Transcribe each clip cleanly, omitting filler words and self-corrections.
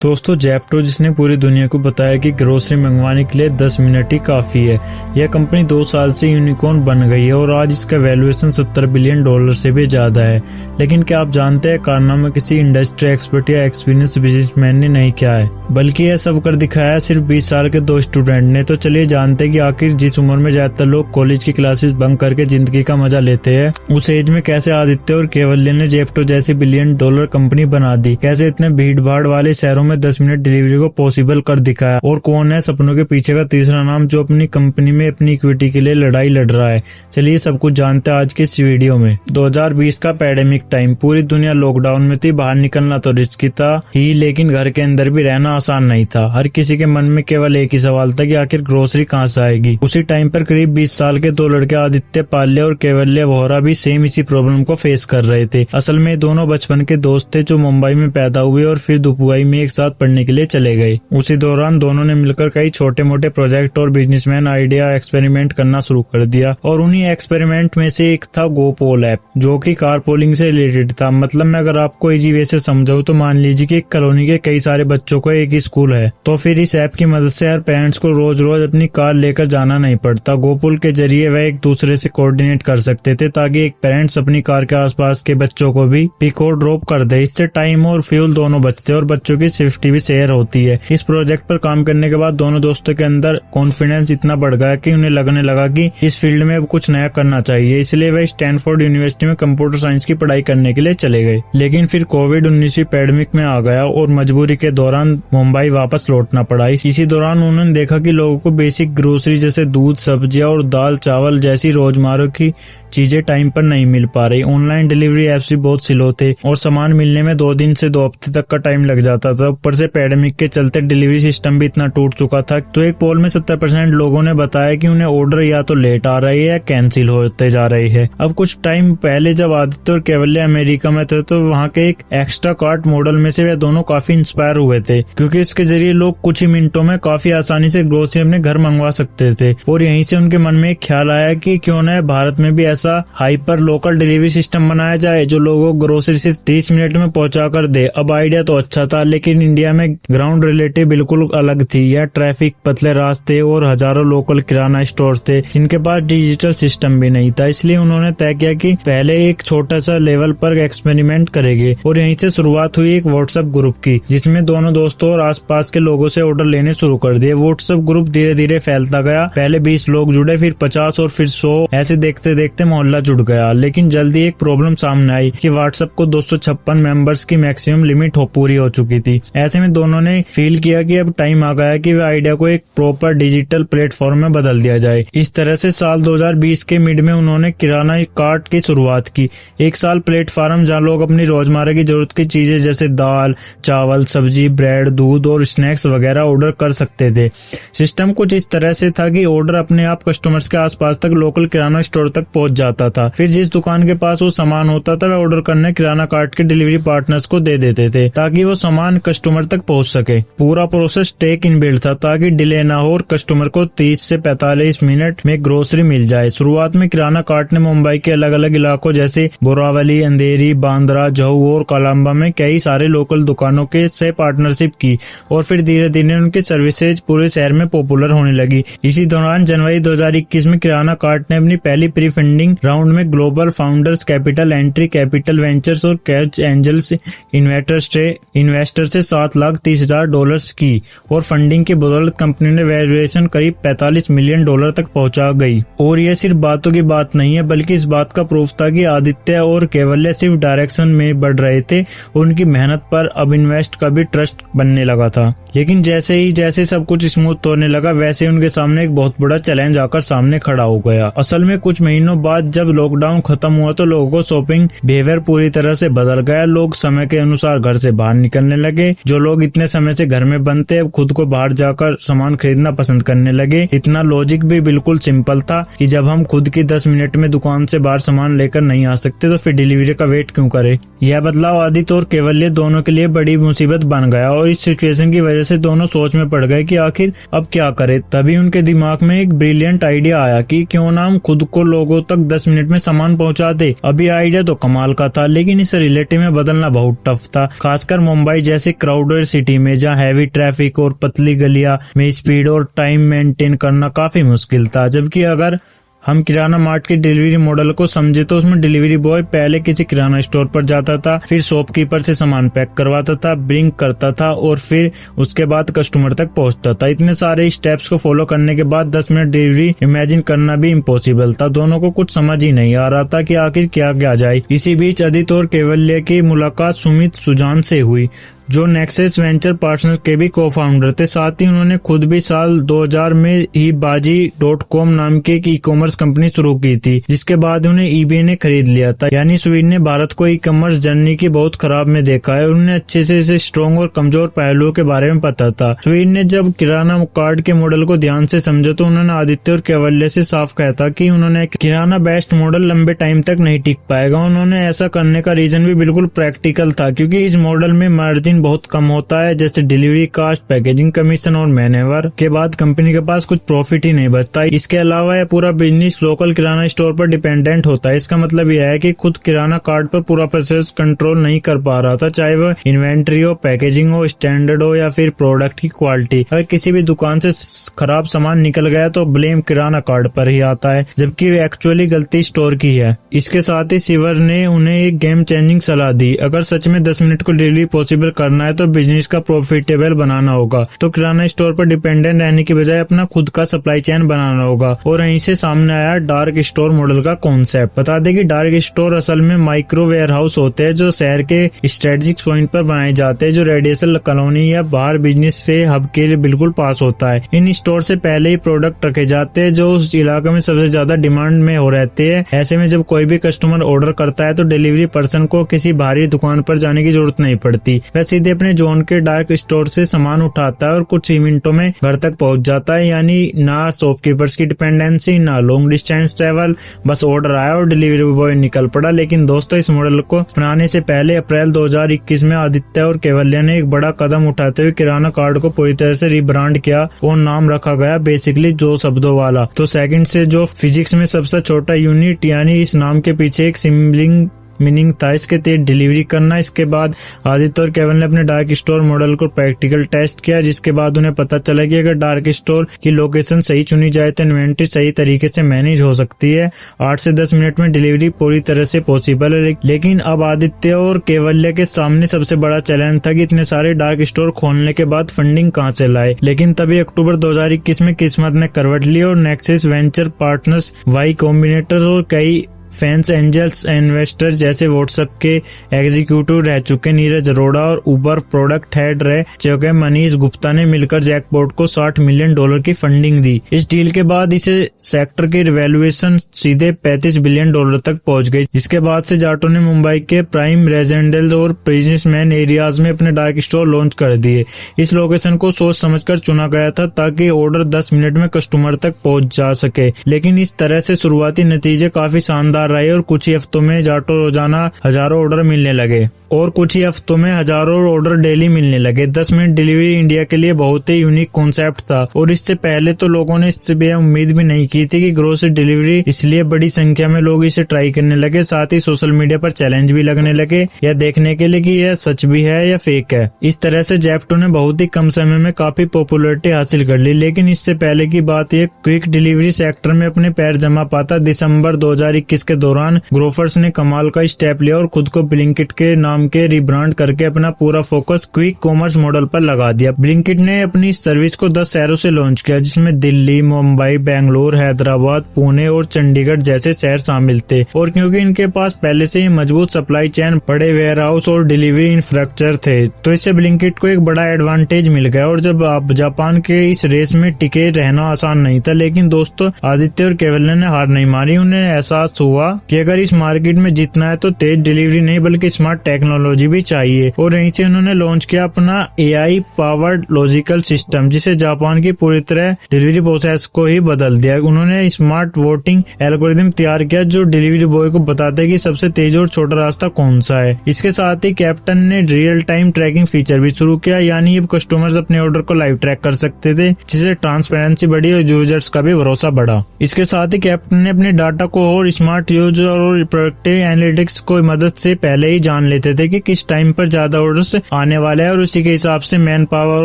दोस्तों जेप्टो जिसने पूरी दुनिया को बताया कि ग्रोसरी मंगवाने के लिए 10 मिनट ही काफी है। यह कंपनी 2 साल से यूनिकॉर्न बन गई है और आज इसका वैल्यूएशन $70 बिलियन से भी ज्यादा है। लेकिन क्या आप जानते हैं कारनामा किसी इंडस्ट्री एक्सपर्ट या एक्सपीरियंस बिजनेसमैन ने नहीं किया है, बल्कि यह सब कर दिखाया सिर्फ 20 साल के 2 स्टूडेंट ने। तो चलिए जानते हैं कि आखिर जिस उम्र में ज्यादातर लोग कॉलेज की क्लासेस बंक करके जिंदगी का मजा लेते हैं, उस एज में कैसे आदित्य और केवल्य ने जेप्टो जैसी $1 बिलियन कंपनी बना दी। कैसे इतने भीड़ भाड़ वाले शहरों 10 मिनट डिलीवरी को पॉसिबल कर दिखाया, और कौन है सपनों के पीछे का तीसरा नाम जो अपनी कंपनी में अपनी इक्विटी के लिए लड़ाई लड़ रहा है। चलिए सब कुछ जानते हैं आज के इस वीडियो में। 2020 का पैंडेमिक टाइम, पूरी दुनिया लॉकडाउन में थी। बाहर निकलना तो रिस्की था ही, लेकिन घर के अंदर भी रहना आसान नहीं था। हर किसी के मन में केवल एक ही सवाल था कि आखिर ग्रोसरी कहाँ से आएगी। उसी टाइम पर करीब 20 साल के 2 लड़के आदित्य पाल्य और केवल्य वोहरा भी सेम इसी प्रॉब्लम को फेस कर रहे थे। असल में दोनों बचपन के दोस्त थे जो मुंबई में पैदा हुए और फिर दुबई में एक साथ पढ़ने के लिए चले गए। उसी दौरान दोनों ने मिलकर कई छोटे मोटे प्रोजेक्ट और बिजनेसमैन आइडिया एक्सपेरिमेंट करना शुरू कर दिया, और उन्हीं एक्सपेरिमेंट में से एक था गोपोल ऐप, जो कि कारपूलिंग से रिलेटेड था। मतलब मैं अगर आपको इजी वे से समझाऊं तो मान लीजिए कि एक कॉलोनी के कई सारे बच्चों को एक ही स्कूल है, तो फिर इस ऐप की मदद से हर पेरेंट्स को रोज रोज अपनी कार लेकर जाना नहीं पड़ता। गोपुल के जरिए वह एक दूसरे से कोऑर्डिनेट कर सकते थे ताकि एक पेरेंट्स अपनी कार के आसपास के बच्चों को भी पिक और ड्रॉप कर दे। इससे टाइम और फ्यूल दोनों बचते और बच्चों की सेफ्टी भी शेयर होती है। इस प्रोजेक्ट पर काम करने के बाद दोनों दोस्तों के अंदर कॉन्फिडेंस इतना बढ़ गया कि उन्हें लगने लगा कि इस फील्ड में अब कुछ नया करना चाहिए। इसलिए वे स्टैनफोर्ड यूनिवर्सिटी में कंप्यूटर साइंस की पढ़ाई करने के लिए चले गए। लेकिन फिर कोविड-19 पैंडेमिक में आ गया और मजबूरी के दौरान मुंबई वापस लौटना पड़ा। इसी दौरान उन्होंने देखा कि लोगों को बेसिक ग्रोसरी जैसे दूध, सब्जियां और दाल चावल जैसी रोजमर्रा की चीजें टाइम पर नहीं मिल पा रही। ऑनलाइन डिलीवरी एप्स भी बहुत स्लो थे और सामान मिलने में 2 दिन से 2 हफ्ते तक का टाइम लग जाता था। ऊपर से पैंडेमिक के चलते डिलीवरी सिस्टम भी इतना टूट चुका था। तो एक पोल में 70% लोगों ने बताया कि उन्हें ऑर्डर या तो लेट आ रही है या कैंसिल होते जा रही है। अब कुछ टाइम पहले जब आदित्य और केवल्य अमेरिका में थे तो वहाँ के एक एक्स्ट्रा कार्ट मॉडल में से वे दोनों काफी इंस्पायर हुए थे, क्योंकि इसके जरिए लोग कुछ ही मिनटों में काफी आसानी से ग्रोसरी अपने घर मंगवा सकते थे। और यहीं से उनके मन में एक ख्याल आया कि क्यों न भारत में भी ऐसा हाइपर लोकल डिलीवरी सिस्टम बनाया जाए जो लोगों को ग्रोसरी सिर्फ 30 मिनट में पहुंचा कर दे। अब आइडिया तो अच्छा था, लेकिन इंडिया में ग्राउंड रियलिटी बिल्कुल अलग थी। यह ट्रैफिक, पतले रास्ते और हजारों लोकल किराना स्टोर थे जिनके पास डिजिटल सिस्टम भी नहीं था। इसलिए उन्होंने तय किया कि पहले एक छोटा सा लेवल पर एक्सपेरिमेंट करेंगे, और यहीं से शुरुआत हुई एक व्हाट्सएप ग्रुप की, जिसमें दोनों दोस्तों और आसपास के लोगों से ऑर्डर लेने शुरू कर दिए। व्हाट्सएप ग्रुप धीरे धीरे फैलता गया। पहले 20 लोग जुड़े, फिर 50 और फिर 100। ऐसे देखते देखते मोहल्ला जुड़ गया। लेकिन जल्दी एक प्रॉब्लम सामने आई कि व्हाट्सएप को 256 मेंबर्स की मैक्सिमम लिमिट पूरी हो चुकी थी। ऐसे में दोनों ने फील किया कि अब टाइम आ गया कि वे आइडिया को एक प्रॉपर डिजिटल प्लेटफॉर्म में बदल दिया जाए। इस तरह से साल 2020 के मिड में उन्होंने किराना कार्ट की शुरुआत की। एक साल प्लेटफॉर्म जहां लोग अपनी रोजमर्रा की जरूरत की चीजें जैसे दाल, चावल, सब्जी, ब्रेड, दूध और स्नैक्स वगैरह ऑर्डर कर सकते थे। सिस्टम कुछ इस तरह से था कि ऑर्डर अपने आप कस्टमर्स के आसपास तक लोकल किराना स्टोर तक पहुंच जाता था। फिर जिस दुकान के पास वो सामान होता था वे ऑर्डर करने किराना कार्ट के डिलीवरी पार्टनर्स को दे देते थे ताकि वो सामान कस्टमर तक पहुंच सके। पूरा प्रोसेस टेक इनबिल्ट था ताकि डिले ना हो और कस्टमर को 30 से 45 मिनट में ग्रोसरी मिल जाए। शुरुआत में किराना कार्ट ने मुंबई के अलग अलग इलाकों जैसे बोरावली, अंधेरी, बांद्रा, जहू और कोलंबा में कई सारे लोकल दुकानों के से पार्टनरशिप की, और फिर धीरे धीरे उनकी सर्विसेज पूरे शहर में पॉपुलर होने लगी। इसी दौरान जनवरी 2021 में किराना कार्ट ने अपनी पहली प्री फंडिंग राउंड में global founders capital, entry capital ventures और कैच एंजल्स इन्वेस्टर से $7,30,000 की, और फंडिंग की बदौलत कंपनी ने वैल्यूएशन करीब $45 मिलियन तक पहुंचा गई। और यह सिर्फ बातों की बात नहीं है, बल्कि इस बात का प्रूफ था कि आदित्य और केवल्य सिर्फ डायरेक्शन में बढ़ रहे थे और उनकी मेहनत पर अब इन्वेस्ट का भी ट्रस्ट बनने लगा था। लेकिन जैसे सब कुछ स्मूथ होने लगा, वैसे उनके सामने एक बहुत बड़ा चैलेंज आकर सामने खड़ा हो गया। असल में कुछ महीनों बाद जब लॉकडाउन खत्म हुआ तो लोगों को शॉपिंग बिहेवियर पूरी तरह से बदल गया। लोग समय के अनुसार घर से बाहर निकलने लगे। जो लोग इतने समय से घर में बंद थे अब खुद को बाहर जाकर सामान खरीदना पसंद करने लगे। इतना लॉजिक भी बिल्कुल सिंपल था कि जब हम खुद की 10 मिनट में दुकान से बाहर सामान लेकर नहीं आ सकते तो फिर डिलीवरी का वेट क्यों करें। यह बदलाव आदित्य और केवल्य दोनों के लिए बड़ी मुसीबत बन गया, और इस सिचुएशन की वजह वजह से दोनों सोच में पड़ गए कि आखिर अब क्या करें। तभी उनके दिमाग में एक ब्रिलियंट आइडिया आया कि क्यों ना हम खुद को लोगों तक 10 मिनट में सामान पहुंचा दे। अभी आइडिया तो कमाल का था, लेकिन इसे रियलिटी में बदलना बहुत टफ था, खासकर मुंबई जैसी क्राउडेड सिटी में जहां हैवी ट्रैफिक और पतली गलियां में स्पीड और टाइम मेंटेन करना काफी मुश्किल था। जबकि अगर हम किराना मार्ट के डिलीवरी मॉडल को समझे तो उसमें डिलीवरी बॉय पहले किसी किराना स्टोर पर जाता था, फिर शॉपकीपर से सामान पैक करवाता था, ब्रिंक करता था और फिर उसके बाद कस्टमर तक पहुंचता था। इतने सारे स्टेप्स को फॉलो करने के बाद 10 मिनट डिलीवरी इमेजिन करना भी इम्पॉसिबल था। दोनों को कुछ समझ ही नहीं आ रहा था कि आखिर क्या किया जाए। इसी बीच आदित्य और कैवल्य की मुलाकात सुमित सुजान से हुई, जो नेक्सस वेंचर पार्टनर के भी को-फाउंडर थे। साथ ही उन्होंने खुद भी साल 2000 में ही बाजी.com नाम की एक ई-कॉमर्स कंपनी शुरू की थी, जिसके बाद उन्हें ईबे ने खरीद लिया था। यानी स्वीडन ने भारत को ई-कॉमर्स जर्नी की बहुत खराब में देखा है। उन्हें अच्छे से इसे स्ट्रॉन्ग और कमजोर पहलुओं के बारे में पता था। स्वीडन ने जब किराना कार्ड के मॉडल को ध्यान से समझा तो उन्होंने आदित्य और कैवल्य से साफ कहा था कि उन्होंने किराना बेस्ड मॉडल लंबे टाइम तक नहीं टिक पाएगा। उन्होंने ऐसा करने का रीजन भी बिल्कुल प्रैक्टिकल था, क्योंकि इस मॉडल में मार्जिन बहुत कम होता है, जैसे डिलीवरी कास्ट, पैकेजिंग कमीशन और मैनेवर के बाद कंपनी के पास कुछ प्रॉफिट ही नहीं बचता। इसके अलावा यह पूरा बिजनेस लोकल किराना स्टोर पर डिपेंडेंट होता है। इसका मतलब यह है कि खुद किराना कार्ड पर पूरा प्रोसेस कंट्रोल नहीं कर पा रहा था, चाहे वह इन्वेंट्री हो, पैकेजिंग हो, स्टैंडर्ड हो या फिर प्रोडक्ट की क्वालिटी। अगर किसी भी दुकान से खराब सामान निकल गया तो ब्लेम किराना कार्ड पर ही आता है, जबकि एक्चुअली गलती स्टोर की है। इसके साथ ही सिवर ने उन्हें एक गेम चेंजिंग सलाह दी। अगर सच में 10 मिनट को डिलीवरी पॉसिबल करना है तो बिजनेस का प्रॉफिटेबल बनाना होगा, तो किराना स्टोर पर डिपेंडेंट रहने की बजाय अपना खुद का सप्लाई चेन बनाना होगा। और यहीं से सामने आया डार्क स्टोर मॉडल का कॉन्सेप्ट। बता दें कि डार्क स्टोर असल में माइक्रो वेयर हाउस होते हैं, जो शहर के स्ट्रेटेजिक पॉइंट पर बनाए जाते हैं, जो रेडियल कॉलोनी या बाहर बिजनेस से हब के लिए बिल्कुल पास होता है। इन स्टोर से पहले ही प्रोडक्ट रखे जाते हैं जो उस इलाके में सबसे ज्यादा डिमांड में हो रहते हैं। ऐसे में जब कोई भी कस्टमर ऑर्डर करता है तो डिलीवरी पर्सन को किसी भारी दुकान पर जाने की जरूरत नहीं पड़ती। वह सीधे अपने जोन के डार्क स्टोर से सामान उठाता है और कुछ ही मिनटों में घर तक पहुंच जाता है। यानी ना शॉपकीपर्स की डिपेंडेंसी, ना लॉन्ग डिस्टेंस ट्रेवल, बस ऑर्डर आया और डिलीवरी बॉय निकल पड़ा। लेकिन दोस्तों, इस मॉडल को अपनाने से पहले अप्रैल 2021 में आदित्य और कैवल्य ने एक बड़ा कदम उठाते हुए किराना कार्ड को पूरी तरह से रिब्रांड किया और नाम रखा गया बेसिकली 2 शब्दों वाला। तो सेकंड से जो फिजिक्स में सबसे छोटा यूनिट, यानी इस नाम के पीछे एक सिंबलिंग मीनिंग था, इसके तहत डिलीवरी करना। इसके बाद आदित्य और केवल ने अपने डार्क स्टोर मॉडल को प्रैक्टिकल टेस्ट किया, जिसके बाद उन्हें पता चला कि अगर डार्क स्टोर की लोकेशन सही चुनी जाए तो इन्वेंट्री सही तरीके से मैनेज हो सकती है। 8 से 10 मिनट में डिलीवरी पूरी तरह से पॉसिबल है। लेकिन अब आदित्य और कैवल्य के सामने सबसे बड़ा चैलेंज था कि इतने सारे डार्क स्टोर खोलने के बाद फंडिंग कहां से लाए। लेकिन तभी अक्टूबर 2021 में किस्मत ने करवट ली और Nexus Venture Partners, Y Combinator और कई फैंस एंजल्स इन्वेस्टर जैसे व्हाट्सएप के एग्जीक्यूटिव रह चुके नीरज अरोड़ा और उबर प्रोडक्ट हेड रह चुके मनीष गुप्ता ने मिलकर जैकपॉट को $60 मिलियन की फंडिंग दी। इस डील के बाद इसे सेक्टर की वैल्यूएशन सीधे $35 बिलियन तक पहुंच गई। जिसके बाद से जाटो ने मुंबई के प्राइम रेजिडेंशियल और बिजनेसमैन एरियाज में अपने डार्क स्टोर लॉन्च कर दिए। इस लोकेशन को सोच समझकर चुना गया था ताकि ऑर्डर 10 मिनट में कस्टमर तक पहुंच जा सके। लेकिन इस तरह से शुरुआती नतीजे काफी शानदार रहे और कुछ ही हफ्तों में जाटो रोजाना हजारों ऑर्डर मिलने लगे और कुछ ही हफ्तों में हजारों ऑर्डर डेली मिलने लगे। 10 मिनट डिलीवरी इंडिया के लिए बहुत ही यूनिक कॉन्सेप्ट था और इससे पहले तो लोगों ने इससे भी उम्मीद भी नहीं की थी कि ग्रोसरी डिलीवरी, इसलिए बड़ी संख्या में लोग इसे ट्राई करने लगे। साथ ही सोशल मीडिया पर चैलेंज भी लगने लगे यह देखने के लिए कि यह सच भी है या फेक है। इस तरह से जेप्टो ने बहुत ही कम समय में काफी पॉपुलैरिटी हासिल कर ली। लेकिन इससे पहले की बात, यह क्विक डिलीवरी सेक्टर में अपने पैर जमा पाता दिसंबर 2021 के दौरान ग्रोफर्स ने कमाल का स्टेप लिया और खुद को ब्लिंकिट के नाम के रिब्रांड करके अपना पूरा फोकस क्विक कॉमर्स मॉडल पर लगा दिया। ब्लिंकिट ने अपनी सर्विस को 10 शहरों से लॉन्च किया, जिसमें दिल्ली, मुंबई, बेंगलुरु, हैदराबाद, पुणे और चंडीगढ़ जैसे शहर शामिल थे। और क्योंकि इनके पास पहले से ही मजबूत सप्लाई चेन, बड़े वेयर हाउस और डिलीवरी इंफ्रास्ट्रक्चर थे, तो इससे ब्लिंकिट को एक बड़ा एडवांटेज मिल गया। और जब आप जापान के इस रेस में टिके रहना आसान नहीं था, लेकिन दोस्तों आदित्य और कैवल्य ने हार नहीं मारी। उन्हें एहसास हुआ हुआ कि अगर इस मार्केट में जीतना है तो तेज डिलीवरी नहीं बल्कि स्मार्ट टेक्नोलॉजी भी चाहिए। और यहीं से उन्होंने लॉन्च किया अपना AI पावर्ड लॉजिकल सिस्टम, जिसे जापान की पूरी तरह डिलीवरी प्रोसेस को ही बदल दिया। उन्होंने स्मार्ट वोटिंग एल्गोरिथम तैयार किया जो डिलीवरी बॉय को बताता है कि सबसे तेज और छोटा रास्ता कौन सा है। इसके साथ ही कैप्टन ने रियल टाइम ट्रैकिंग फीचर भी शुरू किया, यानी अब कस्टमर्स अपने ऑर्डर को लाइव ट्रैक कर सकते थे, जिससे ट्रांसपेरेंसी बढ़ी और यूजर्स का भी भरोसा बढ़ा। इसके साथ ही कैप्टन ने अपने डाटा को और स्मार्ट यूजर और प्रोडक्टिव एनालिटिक्स को मदद से पहले ही जान लेते थे कि किस टाइम पर ज्यादा ऑर्डर्स आने वाले हैं और उसी के हिसाब से मैन पावर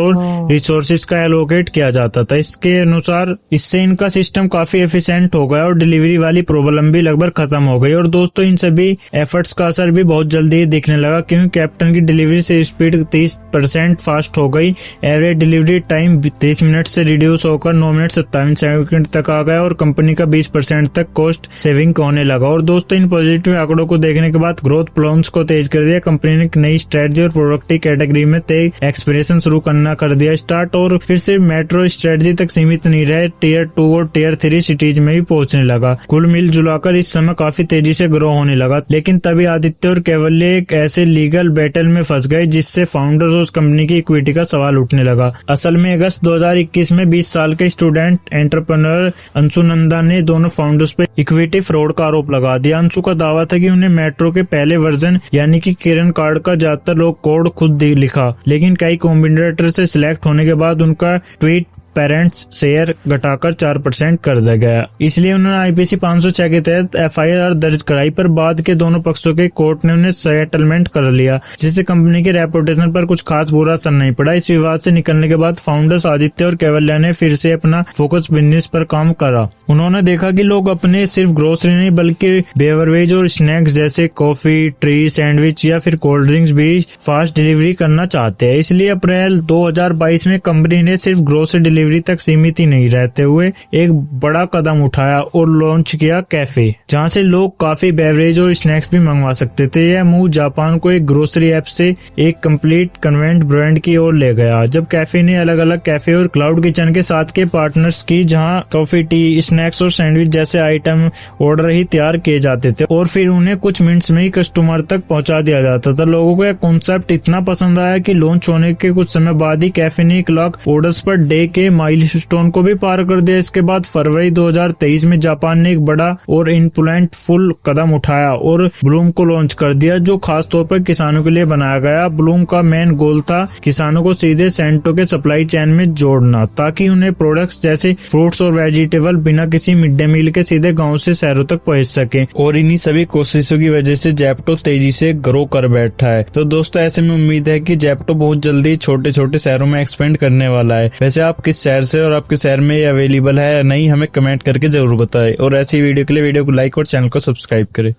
और रिसोर्सेज का एलोकेट किया जाता था। इसके अनुसार इससे इनका सिस्टम काफी एफिशिएंट हो गया और डिलीवरी वाली प्रॉब्लम भी लगभग खत्म हो गई। और दोस्तों इन सभी एफर्ट्स का असर भी बहुत जल्दी ही दिखने लगा, क्योंकि कैप्टन की डिलीवरी से स्पीड 30% फास्ट हो गई। एवरेज डिलीवरी टाइम 30 मिनट से रिड्यूस होकर 9 मिनट 57 सेकंड तक आ गया और कंपनी का 20% तक कॉस्ट सेविंग होने लगा। और दोस्तों इन पॉजिटिव आंकड़ों को देखने के बाद ग्रोथ प्लान्स को तेज कर दिया। कंपनी ने एक नई स्ट्रेटजी और प्रोडक्ट कैटेगरी में तेज एक्सपेंशन शुरू करना कर दिया स्टार्ट, और फिर सिर्फ मेट्रो स्ट्रेटजी तक सीमित नहीं रहे, टियर 2 और टियर 3 सिटीज में भी पहुंचने लगा। कुल मिल जुलाकर इस समय काफी तेजी से ग्रो होने लगा। लेकिन तभी आदित्य और कैवल्य एक ऐसे लीगल बैटल में फंस गए जिससे फाउंडर्स और उस कंपनी की इक्विटी का सवाल उठने लगा। असल में अगस्त 2021 में 20 साल के स्टूडेंट एंटरप्रेन्योर अंशु नंदा ने दोनों फाउंडर्स पे इक्विटी फ्रॉड का आरोप लगा दिया। अंशु का दावा था कि उन्हें मेट्रो के पहले वर्जन यानी कि किरण कार्ड का ज्यादातर लोग कोड खुद लिखा, लेकिन कई कॉम्बिनेटर से सिलेक्ट होने के बाद उनका ट्वीट पेरेंट्स शेयर घटाकर 4% कर दिया गया। इसलिए उन्होंने IPC 506 के तहत FIR दर्ज कराई, पर बाद के दोनों पक्षों के कोर्ट ने उन्हें सेटलमेंट कर लिया, जिससे कंपनी के रेपुटेशन पर कुछ खास बुरा असर नहीं पड़ा। इस विवाद से निकलने के बाद फाउंडर्स आदित्य और कैवल्य ने फिर से अपना फोकस बिजनेस पर काम करा। उन्होंने देखा कि लोग अपने सिर्फ ग्रोसरी नहीं बल्कि बेवरेज और स्नैक्स जैसे कॉफी, टी, सैंडविच या फिर कोल्ड ड्रिंक्स भी फास्ट डिलीवरी करना चाहते हैं। इसलिए अप्रैल 2022 में कंपनी ने सिर्फ ग्रोसरी डिलीवरी तक सीमित ही नहीं रहते हुए एक बड़ा कदम उठाया और लॉन्च किया कैफे, जहां से लोग काफी बेवरेज और स्नैक्स भी मंगवा सकते थे। यह मूव जापान को एक ग्रोसरी ऐप से एक कंप्लीट कन्वेंट ब्रांड की ओर ले गया, जब कैफे ने अलग अलग कैफे और क्लाउड किचन के साथ के पार्टनर्स की, जहां कॉफी, टी, स्नैक्स और सैंडविच जैसे आइटम ऑर्डर ही तैयार किए जाते थे और फिर उन्हें कुछ मिनट्स में ही कस्टमर तक पहुंचा दिया जाता था। लोगों को यह कॉन्सेप्ट इतना पसंद आया कि लॉन्च होने के कुछ समय बाद ही कैफे ने 1 लाख ऑर्डर्स पर डे के माइलस्टोन को भी पार कर दिया। इसके बाद फरवरी 2023 में जापान ने एक बड़ा और इम्प्लुएंटफुल कदम उठाया और ब्लूम को लॉन्च कर दिया, जो खास तौर पर किसानों के लिए बनाया गया। ब्लूम का मेन गोल था किसानों को सीधे सेंटो के सप्लाई चेन में जोड़ना, ताकि उन्हें प्रोडक्ट्स जैसे फ्रूट्स और वेजिटेबल बिना किसी मिड डे मील के सीधे गाँव से शहरों तक पहुँच सके। और इन्हीं सभी कोशिशों की वजह से जेप्टो तेजी से ग्रो कर बैठा है। तो दोस्तों ऐसे में उम्मीद है कि जेप्टो बहुत जल्दी छोटे छोटे शहरों में एक्सपेंड करने वाला है। वैसे आप किस शहर से और आपके शहर में ये अवेलेबल है या नहीं, हमें कमेंट करके जरूर बताएं। और ऐसी वीडियो के लिए वीडियो को लाइक और चैनल को सब्सक्राइब करें।